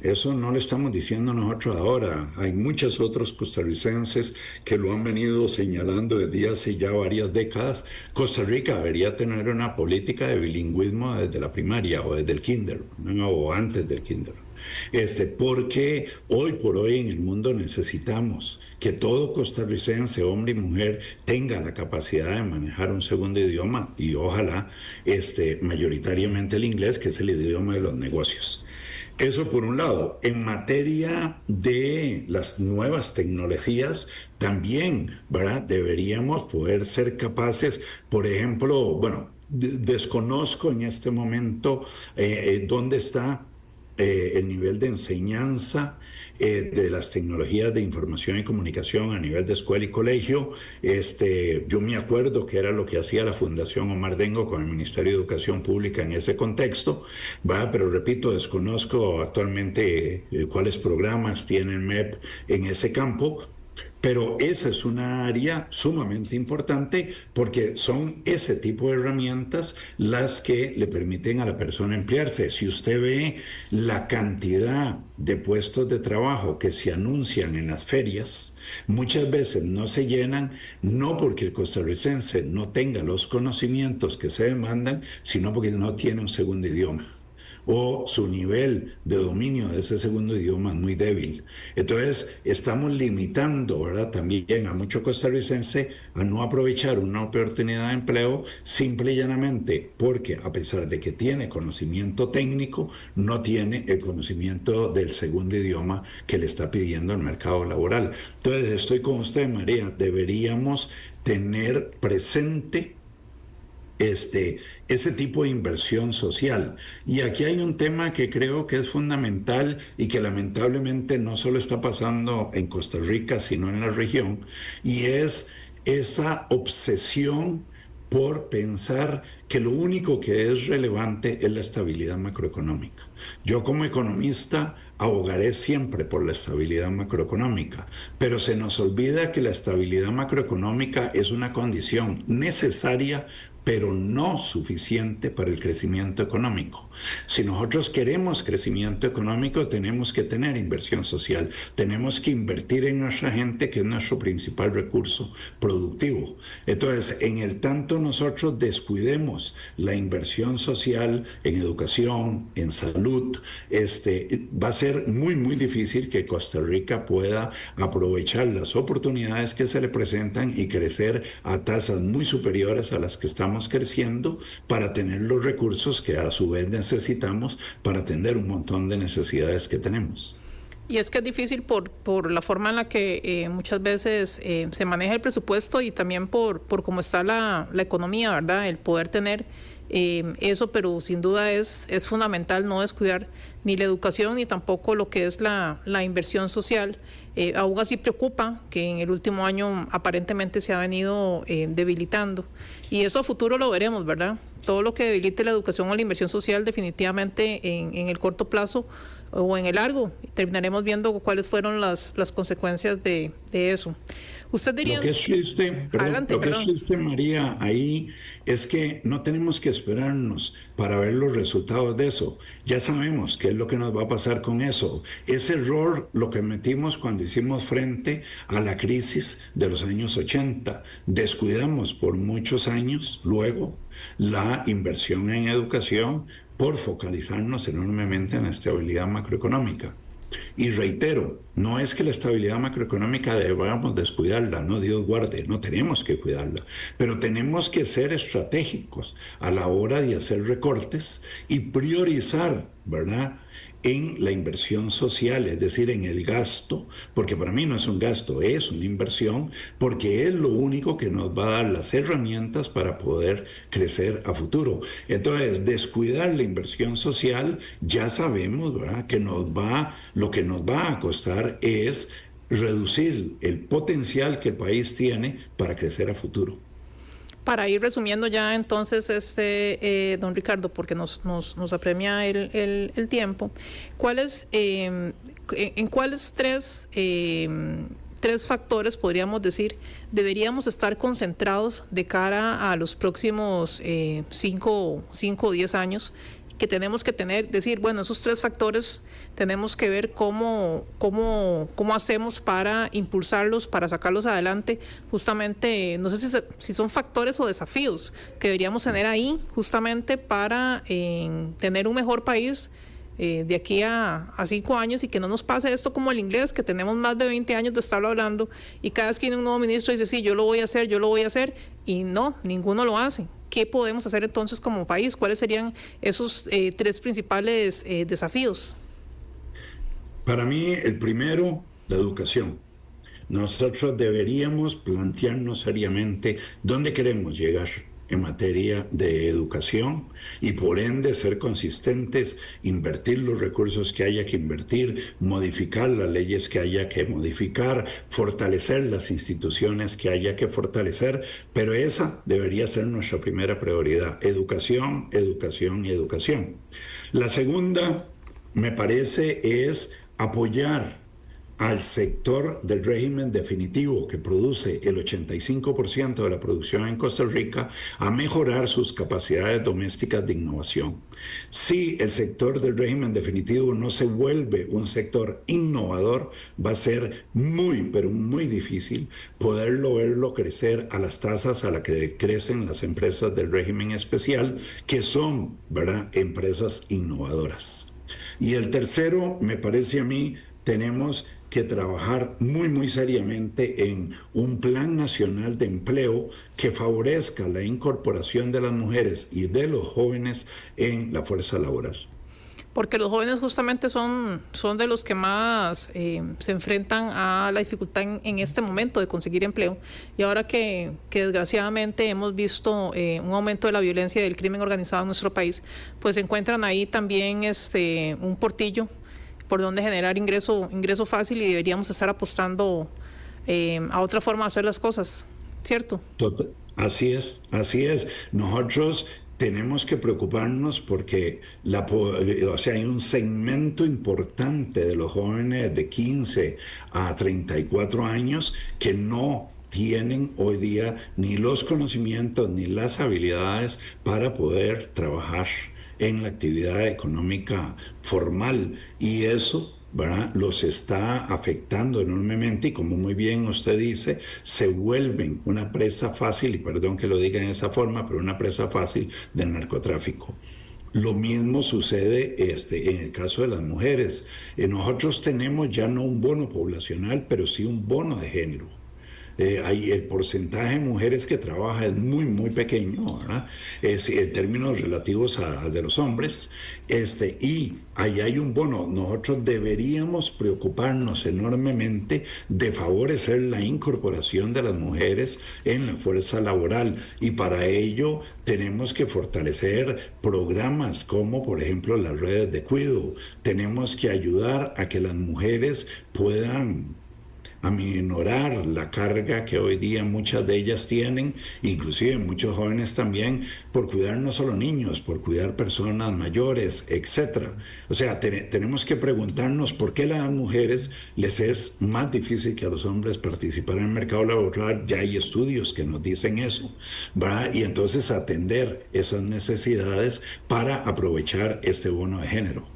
S3: eso no lo estamos diciendo nosotros ahora. Hay muchos otros costarricenses que lo han venido señalando desde hace ya varias décadas. Costa Rica debería tener una política de bilingüismo desde la primaria o desde el kinder, ¿no?, o antes del kinder. Porque hoy por hoy en el mundo necesitamos que todo costarricense, hombre y mujer, tenga la capacidad de manejar un segundo idioma y ojalá mayoritariamente el inglés, que es el idioma de los negocios. Eso por un lado. En materia de las nuevas tecnologías, también, ¿verdad?, deberíamos poder ser capaces, por ejemplo, desconozco en este momento dónde está el nivel de enseñanza de las tecnologías de información y comunicación a nivel de escuela y colegio. Yo me acuerdo que era lo que hacía la Fundación Omar Dengo con el Ministerio de Educación Pública en ese contexto, ¿va? Pero repito, desconozco actualmente cuáles programas tiene el MEP en ese campo. Pero esa es una área sumamente importante porque son ese tipo de herramientas las que le permiten a la persona emplearse. Si usted ve la cantidad de puestos de trabajo que se anuncian en las ferias, muchas veces no se llenan, no porque el costarricense no tenga los conocimientos que se demandan, sino porque no tiene un segundo idioma. o su nivel de dominio de ese segundo idioma es muy débil. Entonces, estamos limitando, ¿verdad?, también a mucho costarricense a no aprovechar una oportunidad de empleo simple y llanamente porque, a pesar de que tiene conocimiento técnico, no tiene el conocimiento del segundo idioma que le está pidiendo el mercado laboral. Entonces, estoy con usted, María, deberíamos tener presente ese tipo de inversión social. Y aquí hay un tema que creo que es fundamental y que lamentablemente no solo está pasando en Costa Rica, sino en la región, y es esa obsesión por pensar que lo único que es relevante es la estabilidad macroeconómica. Yo como economista abogaré siempre por la estabilidad macroeconómica, pero se nos olvida que la estabilidad macroeconómica es una condición necesaria pero no suficiente para el crecimiento económico. Si nosotros queremos crecimiento económico, tenemos que tener inversión social, tenemos que invertir en nuestra gente, que es nuestro principal recurso productivo. Entonces, en el tanto nosotros descuidemos la inversión social en educación, en salud, va a ser muy, muy difícil que Costa Rica pueda aprovechar las oportunidades que se le presentan y crecer a tasas muy superiores a las que estamos creciendo para tener los recursos que a su vez necesitamos para atender un montón de necesidades que tenemos.
S2: Y es que es difícil por la forma en la que muchas veces se maneja el presupuesto y también por cómo está la economía, ¿verdad? El poder tener eso, pero sin duda es fundamental no descuidar ni la educación ni tampoco lo que es la inversión social. Aún así preocupa que en el último año aparentemente se ha venido debilitando. Y eso a futuro lo veremos, ¿verdad? Todo lo que debilite la educación o la inversión social definitivamente en el corto plazo o en el largo, terminaremos viendo cuáles fueron las consecuencias de eso. Usted diría...
S3: Lo que es triste, es triste, María, ahí es que no tenemos que esperarnos para ver los resultados de eso. Ya sabemos qué es lo que nos va a pasar con eso. Ese error lo que metimos cuando hicimos frente a la crisis de los años 80. Descuidamos por muchos años luego la inversión en educación por focalizarnos enormemente en la estabilidad macroeconómica. Y reitero, no es que la estabilidad macroeconómica debamos descuidarla, no, Dios guarde, no tenemos que cuidarla, pero tenemos que ser estratégicos a la hora de hacer recortes y priorizar, ¿verdad?, en la inversión social, es decir, en el gasto, porque para mí no es un gasto, es una inversión, porque es lo único que nos va a dar las herramientas para poder crecer a futuro. Entonces, descuidar la inversión social, ya sabemos, ¿verdad?, que lo que nos va a costar es reducir el potencial que el país tiene para crecer a futuro.
S2: Para ir resumiendo ya entonces, don Ricardo, porque nos apremia el tiempo, ¿en cuáles tres factores, podríamos decir, deberíamos estar concentrados de cara a los próximos 5 o 10 años? Que tenemos que decir, bueno, esos 3 factores tenemos que ver cómo hacemos para impulsarlos, para sacarlos adelante, justamente, no sé si son factores o desafíos que deberíamos tener ahí, justamente para tener un mejor país de aquí a 5 años y que no nos pase esto como el inglés, que tenemos más de 20 años de estarlo hablando y cada vez que viene un nuevo ministro dice, sí, yo lo voy a hacer, y no, ninguno lo hace. ¿Qué podemos hacer entonces como país? ¿Cuáles serían esos 3 principales desafíos?
S3: Para mí, el primero, la educación. Nosotros deberíamos plantearnos seriamente dónde queremos llegar en materia de educación y por ende ser consistentes, invertir los recursos que haya que invertir, modificar las leyes que haya que modificar, fortalecer las instituciones que haya que fortalecer, pero esa debería ser nuestra primera prioridad: educación, educación y educación. La segunda, me parece, es apoyar al sector del régimen definitivo que produce el 85% de la producción en Costa Rica a mejorar sus capacidades domésticas de innovación. Si el sector del régimen definitivo no se vuelve un sector innovador, va a ser muy, pero muy difícil verlo crecer a las tasas a las que crecen las empresas del régimen especial, que son, ¿verdad?, empresas innovadoras. Y el tercero, me parece a mí, tenemos que trabajar muy seriamente en un plan nacional de empleo que favorezca la incorporación de las mujeres y de los jóvenes en la fuerza laboral.
S2: Porque los jóvenes justamente son de los que más se enfrentan a la dificultad en este momento de conseguir empleo. Y ahora que desgraciadamente hemos visto un aumento de la violencia y del crimen organizado en nuestro país, pues se encuentran ahí también un portillo por donde generar ingreso fácil, y deberíamos estar apostando a otra forma de hacer las cosas, ¿cierto?
S3: Así es. Nosotros tenemos que preocuparnos porque hay un segmento importante de los jóvenes de 15 a 34 años que no tienen hoy día ni los conocimientos ni las habilidades para poder trabajar en la actividad económica formal, y eso, ¿verdad?, los está afectando enormemente, y como muy bien usted dice, se vuelven una presa fácil, y perdón que lo diga en esa forma, pero una presa fácil del narcotráfico. Lo mismo sucede en el caso de las mujeres. Nosotros tenemos ya no un bono poblacional, pero sí un bono de género. El porcentaje de mujeres que trabaja es muy pequeño, ¿verdad?, en términos relativos al de los hombres, y ahí hay un bono. Nosotros deberíamos preocuparnos enormemente de favorecer la incorporación de las mujeres en la fuerza laboral, y para ello tenemos que fortalecer programas como, por ejemplo, las redes de cuidado. Tenemos que ayudar a que las mujeres puedan aminorar la carga que hoy día muchas de ellas tienen, inclusive muchos jóvenes también, por cuidar no solo niños, por cuidar personas mayores, etc. O sea, tenemos que preguntarnos por qué a las mujeres les es más difícil que a los hombres participar en el mercado laboral. Ya hay estudios que nos dicen eso, ¿verdad? Y entonces atender esas necesidades para aprovechar este bono de género.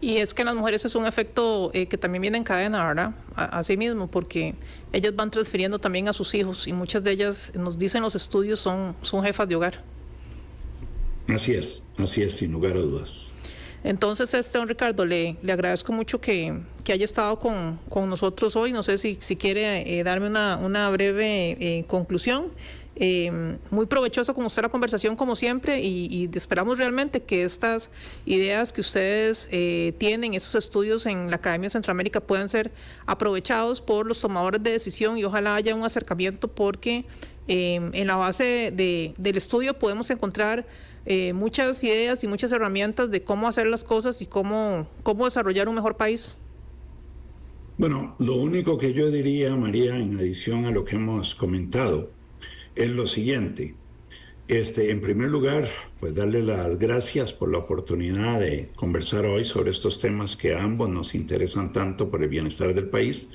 S2: Y es que en las mujeres es un efecto que también viene en cadena, ¿verdad? Así mismo, porque ellas van transfiriendo también a sus hijos, y muchas de ellas, nos dicen los estudios, son jefas de hogar.
S3: Así es, sin lugar a dudas.
S2: Entonces, don Ricardo, le agradezco mucho que haya estado con nosotros hoy. No sé si quiere darme una breve conclusión. Muy provechoso con usted la conversación, como siempre, y esperamos realmente que estas ideas que ustedes tienen, esos estudios en la Academia de Centroamérica, puedan ser aprovechados por los tomadores de decisión, y ojalá haya un acercamiento, porque en la base del estudio podemos encontrar muchas ideas y muchas herramientas de cómo hacer las cosas y cómo desarrollar un mejor país.
S3: Bueno, lo único que yo diría, María, en adición a lo que hemos comentado, es lo siguiente. En primer lugar, pues darle las gracias por la oportunidad de conversar hoy sobre estos temas que a ambos nos interesan tanto por el bienestar del país.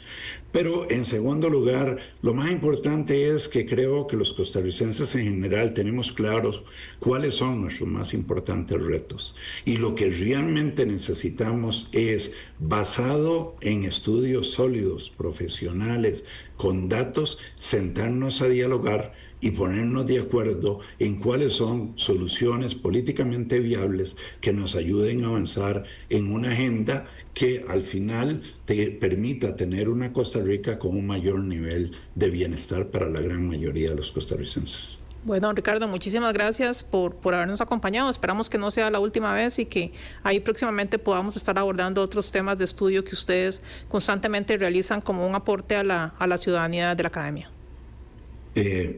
S3: Pero en segundo lugar, lo más importante es que creo que los costarricenses en general tenemos claros cuáles son nuestros más importantes retos. Y lo que realmente necesitamos es, basado en estudios sólidos, profesionales, con datos, sentarnos a dialogar y ponernos de acuerdo en cuáles son soluciones políticamente viables que nos ayuden a avanzar en una agenda que al final te permita tener una Costa Rica con un mayor nivel de bienestar para la gran mayoría de los costarricenses.
S2: Bueno, Ricardo, muchísimas gracias por habernos acompañado. Esperamos que no sea la última vez, y que ahí próximamente podamos estar abordando otros temas de estudio que ustedes constantemente realizan como un aporte a la ciudadanía de la Academia.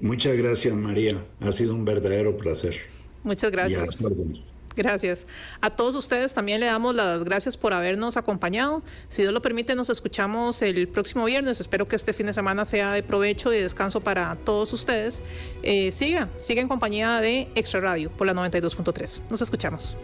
S3: Muchas gracias, María. Ha sido un verdadero placer.
S2: Muchas gracias. Gracias. A todos ustedes también le damos las gracias por habernos acompañado. Si Dios lo permite, nos escuchamos el próximo viernes. Espero que este fin de semana sea de provecho y de descanso para todos ustedes. Siga en compañía de Extra Radio por la 92.3. Nos escuchamos.